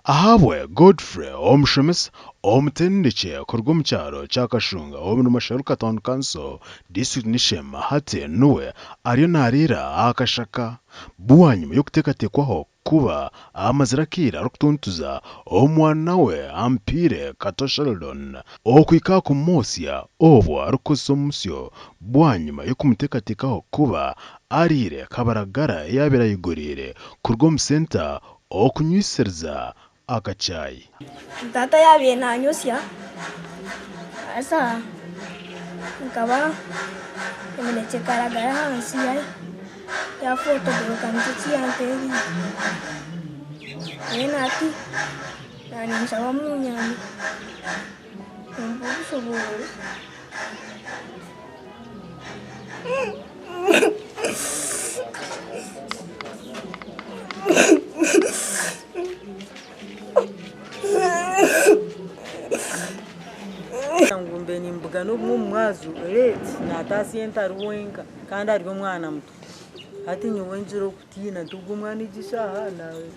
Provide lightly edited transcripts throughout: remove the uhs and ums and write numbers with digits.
ahabwe Godfrey Omushomesa omutendeke kurwa mu cyaro cya Kashunga wo mu Masharuka Town Council District Nishema hate nuwe ariyo narira akashaka buwanyuma yo kutekatekwaho kuba amazirakira rukutuntuza omwana we ampire Kato Sheldon okwika ku Mosya obwo arukosomusyo buwanyuma yo kumutekatekaho kuba arire kabaragara yabera yigorire kurwa mu center okunywiseriza akacyayi. Tata yabiye ntanyusya asa nkaba imineke karagara hansi ya foto buruka mtiki yanteri nati nani nsaba munyani mbushobora ngumbe nimbuga n'umwazu leti natasienta ruwenga kandi ari umwana muto ati nyuwenjiro kutina tugumwana igishaha nawe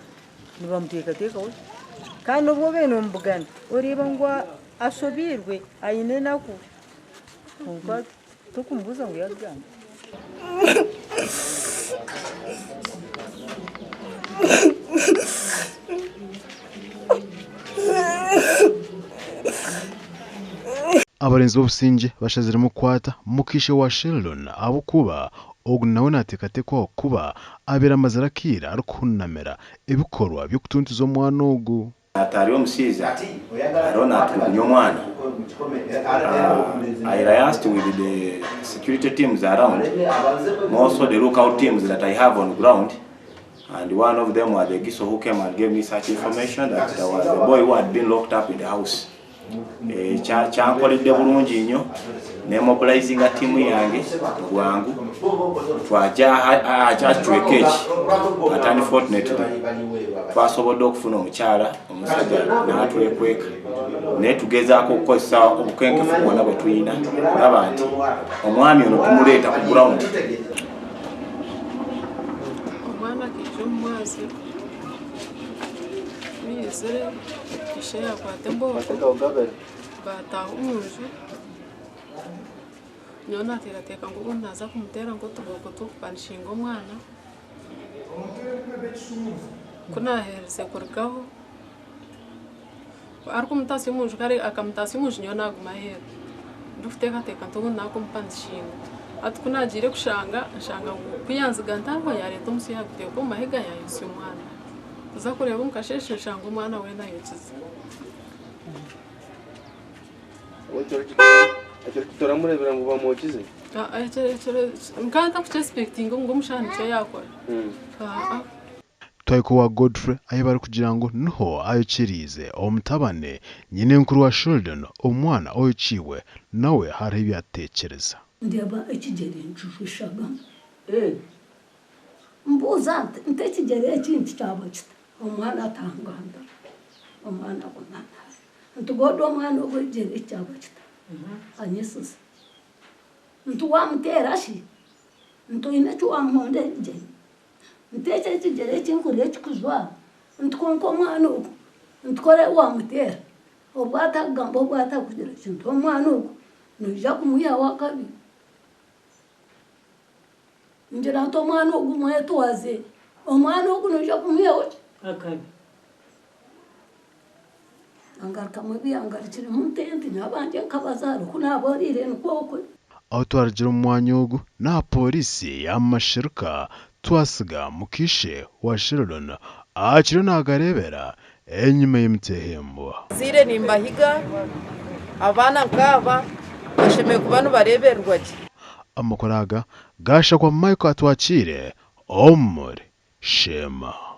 nibamuteka teka we kandi ubwo bene mbugana ureba ngo ashobirwe ayine nako ubwo tukumbuza ngo yagana abarenzi b'obusinge bashaziremu kwata mukishe wa Sheldon abo kuba ogu nawe natekatekwaho kuba abera amazirakira arukunamera ibikorwa byo kutuntuza omwana ogu atari omusiza arona atunya omwana I liaised with the security teams around, also the lookout teams that I have on ground, and one of them was the Giso who came and gave me such information that there was a boy who had been locked up in the house. Chankolidde bulungi nnyo ne mobilizing a team yange bwangu twaja achachweka eki but unfortunately twasobodde okufuna omukyala omusajja n'atwekweka naye tugezaako okukozesa obukenkefu bwonna bwe tulina olaba nti omwami ono tumuleeta ku ground. Omwana kije omumwazi wiyizire ishe yakwata emboko bataha omunju nyowe nateekateeka ngu obu naza kumutera ngu otuboko tukupanishinga omwana kunahereze kurugaho arikumutaasya omunju kare akamutaasya omunju nyowe naguma aheeru ndikuteekateeka nti obu nakumupanishinga ati kunagiire kushanga nshanga ngu kwiyanziga ntariho yareeta omusi yaguteeka omu mahega yayosya omwana kuza kureba omukasheshe nshanga omwana weena yokize ekyo kitoramurebera ngu bamwokize nkanta kukyesipekitinga ngu omushana nikyo yakora twahiko wa Godfrey aye bari kugira ngo niho ayokirize omutabane nyine nkuru wa Sheldon omwana oyociwe nawe hariho ibyatekereza ndeba ekigere njujushaga mbuza nte ekigere ekintu kyaba kita omwana atanganda omwana bonana ntugodo omwana ogwegere kyaba kita anyisusa ntu wamutera shi ntu ine cyo wamuhonde je nteke ekigere ekinkuru ekikuzwa ntukonko omwana ogu ntukore wamutera obwatagamba obwatakugira kintu omwana ogu noja kumuya wakabi ngira nto omwana ogu mwetwaze omwana ogu noja kumuya wakabi angaruka mubi angarukire mutenti nabanje nkabazaro kunaborire nkokwe aho twaragira omwanya ogu na polisi y'amashiruka twasiga mukishe wa Sheldon akiriyo nagarebera enyuma y'emutehembwa zire nimbahiga abana nkaba bashemeye kuba bareberwa ki amakoraga gasha kwa Michael atwakire omuri Shema.